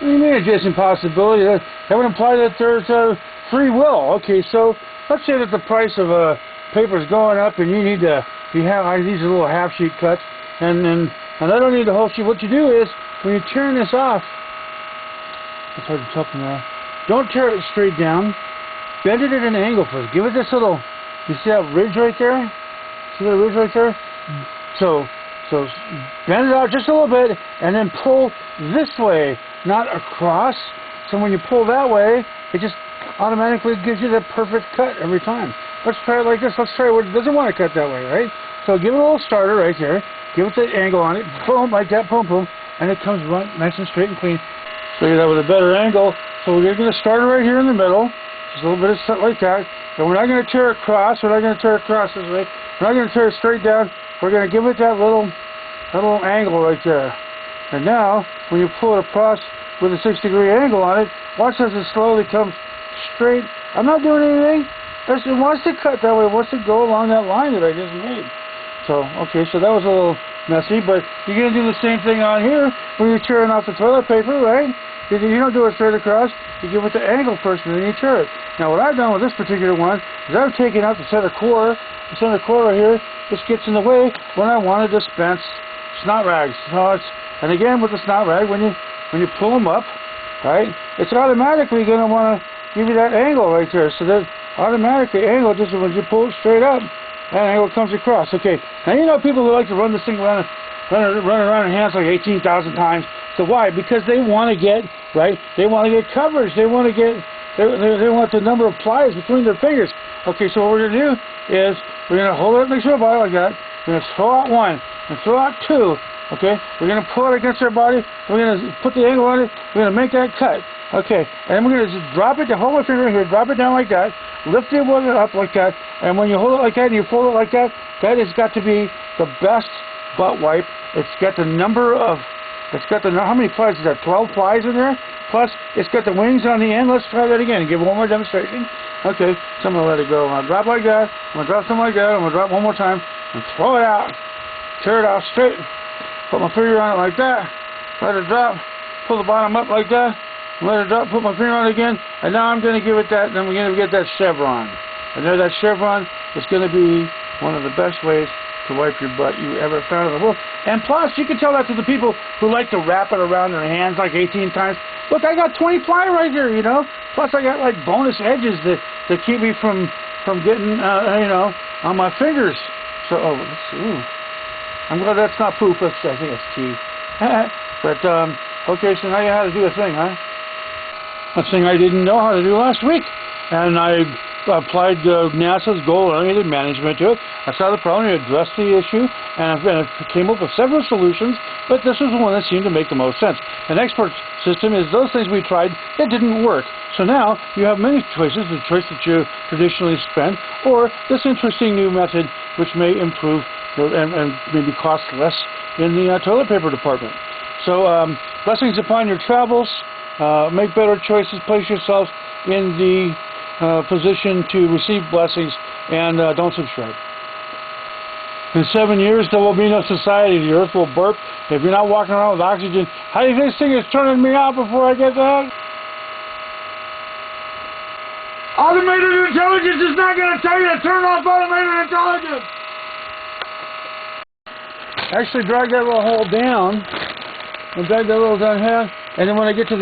What do you mean adjacent possibility? That would imply that there's free will. Okay, so let's say that the price of paper is going up, and you have these little half sheet cuts, and I don't need the whole sheet. What you do is when you turn this off, it's hard to tell from there. Don't tear it straight down. Bend it at an angle first. Give it this little. You see that ridge right there? See that ridge right there? So bend it out just a little bit, and then pull this way, not across. So when you pull that way, it just automatically gives you the perfect cut every time. Let's try it like this. Let's try it where it doesn't want to cut that way, right? So give it a little starter right here. Give it the angle on it. Boom, like that. Boom, boom. And it comes right nice and straight and clean. Show you that with a better angle. So we're going to start it right here in the middle. Just a little bit of stuff like that. And we're not going to tear it across. We're not going to tear it across this way. We're not going to tear it straight down. We're going to give it that little angle right there. And now, when you pull it across with a 6-degree angle on it, watch as it slowly comes straight. I'm not doing anything. It wants to cut that way. It wants to go along that line that I just made. So, okay, so that was a little messy, but you're going to do the same thing on here when you're tearing off the toilet paper, right? You don't do it straight across. You give it the angle first, and then you tear it. Now, what I've done with this particular one is I've taken out the center core. The center core right here, this gets in the way when I want to dispense snot rags. And again, with the snot rag, when you pull them up, right, it's automatically going to want to give you that angle right there. So that automatically angle, just when you pull it straight up, that angle comes across. Okay, now you know people who like to run this thing around their hands like 18,000 times. So why? Because they want to get, right, they want to get coverage. They want to get, they want the number of plies between their fingers. Okay, so what we're going to do is we're going to hold it next to our body like that. We're going to throw out one and throw out two. Okay, we're going to pull it against our body. We're going to put the angle on it. We're going to make that cut. Okay, and then we're going to just drop it, hold my finger here, drop it down like that, lift it up like that, and when you hold it like that and you fold it like that, that has got to be the best butt wipe. It's got the number of, how many plies is that, 12 plies in there? Plus, it's got the wings on the end. Let's try that again and give one more demonstration. Okay, so I'm going to let it go. I'm going to drop like that, I'm going to drop something like that, I'm going to drop one more time, and throw it out, tear it out straight, put my finger on it like that, let it drop, pull the bottom up like that, let it drop, put my finger on it again, and now I'm going to give it that, then we're going to get that chevron. And there, that chevron is going to be one of the best ways to wipe your butt you ever found in the world. And plus, you can tell that to the people who like to wrap it around their hands like 18 times. Look, I got 20 ply right here, you know. Plus, I got like bonus edges that keep me from getting, you know, on my fingers. So, let's see. Ooh. I'm glad that's not poop. I think it's tea. But, okay, so now you know how to do a thing, huh? A thing I didn't know how to do last week. And I applied NASA's goal-oriented management to it. I saw the problem, I addressed the issue, and I came up with several solutions, but this was the one that seemed to make the most sense. An expert system is those things we tried that didn't work. So now you have many choices, the choice that you traditionally spend, or this interesting new method which may improve and maybe cost less in the toilet paper department. So blessings upon your travels. Make better choices. Place yourself in the position to receive blessings, and don't subscribe. In 7 years, there will be no society. The earth will burp. If you're not walking around with oxygen, how do you think this thing is turning me out before I get that? Automated intelligence is not going to tell you to turn off automated intelligence. Actually, drag that little hole down, and drag that little down here, and then when I get to the